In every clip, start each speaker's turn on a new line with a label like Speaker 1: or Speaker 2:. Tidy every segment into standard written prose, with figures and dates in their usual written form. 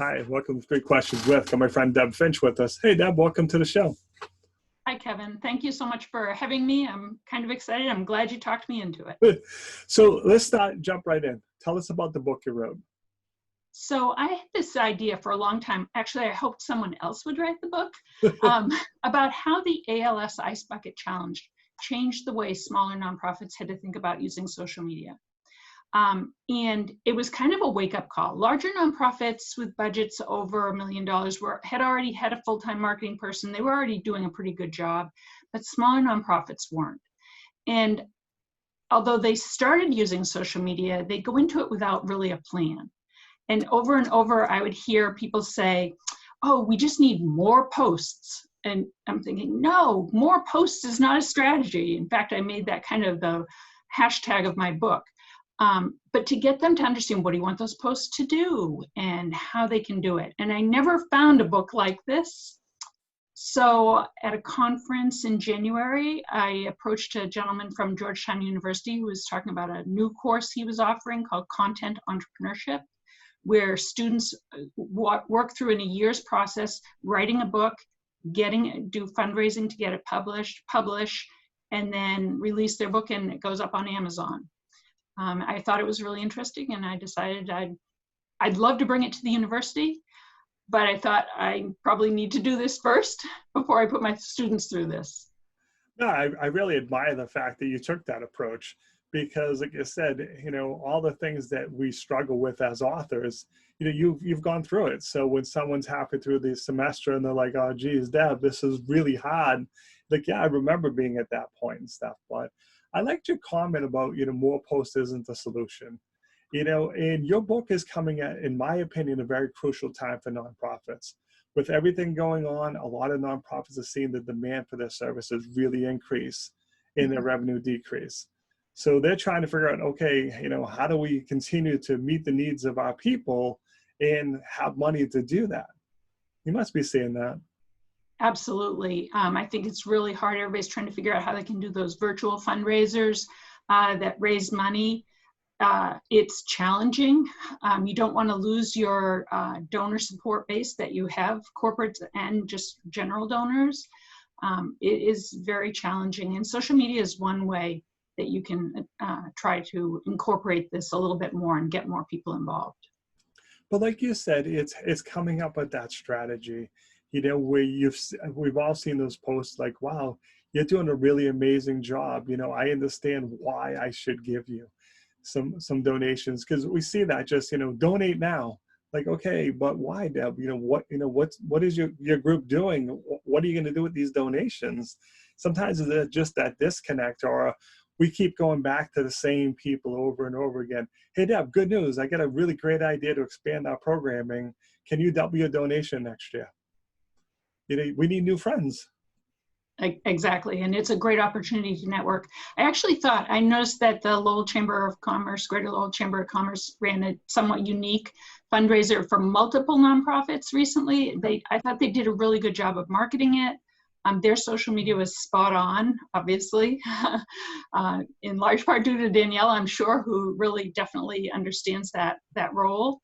Speaker 1: Hi, welcome to Three Questions With. Got my friend Deb Finch with us. Hey, Deb, welcome to the show.
Speaker 2: Hi, Kevin. Thank you so much for having me. I'm kind of excited. I'm glad you talked me into it.
Speaker 1: So let's jump right in. Tell us about the book you wrote.
Speaker 2: So I had this idea for a long time. Actually, I hoped someone else would write the book about how the ALS Ice Bucket Challenge changed the way smaller nonprofits had to think about using social media. And it was kind of a wake-up call. Larger nonprofits with budgets over $1 million had already had a full-time marketing person. They were already doing a pretty good job, but smaller nonprofits weren't. And although they started using social media, they go into it without really a plan. And over, I would hear people say, oh, we just need more posts. And I'm thinking, no, more posts is not a strategy. In fact, I made that kind of the hashtag of my book. But to get them to understand what do you want those posts to do and how they can do it. And I never found a book like this. So at a conference in January, I approached a gentleman from Georgetown University who was talking about a new course he was offering called Content Entrepreneurship, where students work through in a year's process, writing a book, do fundraising to get it publish, and then release their book, and it goes up on Amazon. I thought it was really interesting, and I decided I'd love to bring it to the university, but I thought I probably need to do this first before I put my students through this.
Speaker 1: No, I really admire the fact that you took that approach because, like you said, all the things that we struggle with as authors, you've gone through it. So when someone's halfway through the semester and they're like, oh, geez, Deb, this is really hard. Like, yeah, I remember being at that point and stuff, but I liked your comment about, more posts isn't the solution. And your book is coming at, in my opinion, a very crucial time for nonprofits. With everything going on, a lot of nonprofits are seeing the demand for their services really increase and their revenue decrease. So they're trying to figure out, okay, how do we continue to meet the needs of our people and have money to do that? You must be seeing that.
Speaker 2: Absolutely. I think it's really hard. Everybody's trying to figure out how they can do those virtual fundraisers that raise money. It's challenging. You don't want to lose your donor support base that you have, corporate and just general donors. It is very challenging. And social media is one way that you can try to incorporate this a little bit more and get more people involved.
Speaker 1: But like you said, it's coming up with that strategy. Where we've all seen those posts like, wow, you're doing a really amazing job. I understand why I should give you some donations, because we see that just, donate now. Like, okay, but why, Deb? What is your group doing? What are you going to do with these donations? Sometimes it's just that disconnect, or we keep going back to the same people over and over again. Hey, Deb, good news. I got a really great idea to expand our programming. Can you double your donation next year? We need new friends.
Speaker 2: Exactly, and it's a great opportunity to network. I noticed that the Lowell Chamber of Commerce, Greater Lowell Chamber of Commerce, ran a somewhat unique fundraiser for multiple nonprofits recently. I thought they did a really good job of marketing it. Their social media was spot on, obviously, in large part due to Danielle, I'm sure, who really definitely understands that role.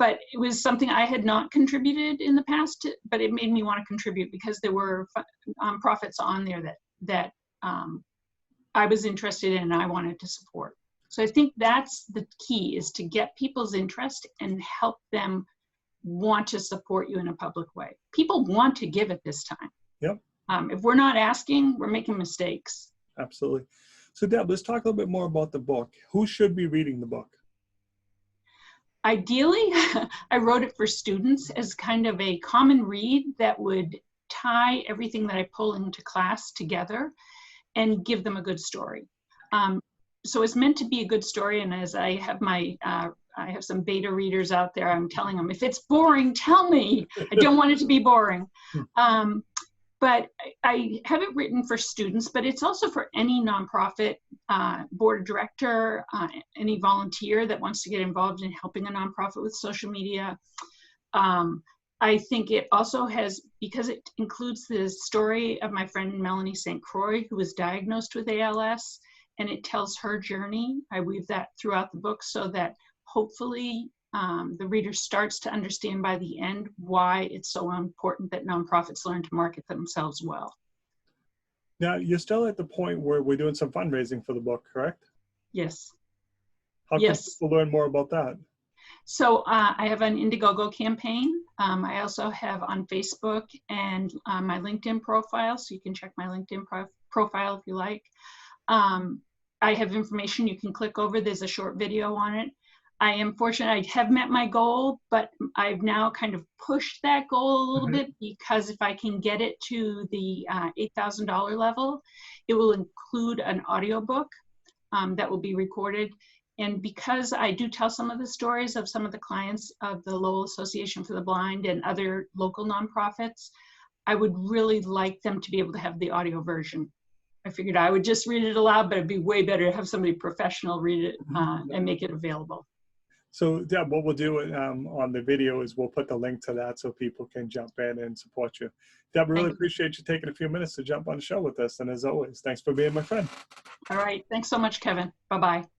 Speaker 2: But it was something I had not contributed in the past, but it made me want to contribute because there were profits on there that I was interested in and I wanted to support. So I think that's the key, is to get people's interest and help them want to support you in a public way. People want to give at this time.
Speaker 1: Yep.
Speaker 2: If we're not asking, we're making mistakes.
Speaker 1: Absolutely. So Deb, let's talk a little bit more about the book. Who should be reading the book?
Speaker 2: Ideally, I wrote it for students as kind of a common read that would tie everything that I pull into class together and give them a good story. So it's meant to be a good story, and as I have I have some beta readers out there, I'm telling them, if it's boring, tell me. I don't want it to be boring. But I have it written for students, but it's also for any nonprofit board of director, any volunteer that wants to get involved in helping a nonprofit with social media. I think it also has, because it includes the story of my friend Melanie St. Croix, who was diagnosed with ALS, and it tells her journey. I weave that throughout the book so that hopefully the reader starts to understand by the end why it's so important that nonprofits learn to market themselves well.
Speaker 1: Now, you're still at the point where we're doing some fundraising for the book, correct?
Speaker 2: Yes.
Speaker 1: How can people learn more about that?
Speaker 2: So I have an Indiegogo campaign. I also have on Facebook and my LinkedIn profile, so you can check my LinkedIn profile if you like. I have information you can click over. There's a short video on it. I am fortunate I have met my goal, but I've now kind of pushed that goal a little bit, because if I can get it to the $8,000 level, it will include an audiobook that will be recorded. And because I do tell some of the stories of some of the clients of the Lowell Association for the Blind and other local nonprofits, I would really like them to be able to have the audio version. I figured I would just read it aloud, but it'd be way better to have somebody professional read it and make it available.
Speaker 1: So Deb, what we'll do on the video is we'll put the link to that so people can jump in and support you. Deb, really appreciate you taking a few minutes to jump on the show with us. And as always, thanks for being my friend.
Speaker 2: All right. Thanks so much, Kevin. Bye-bye.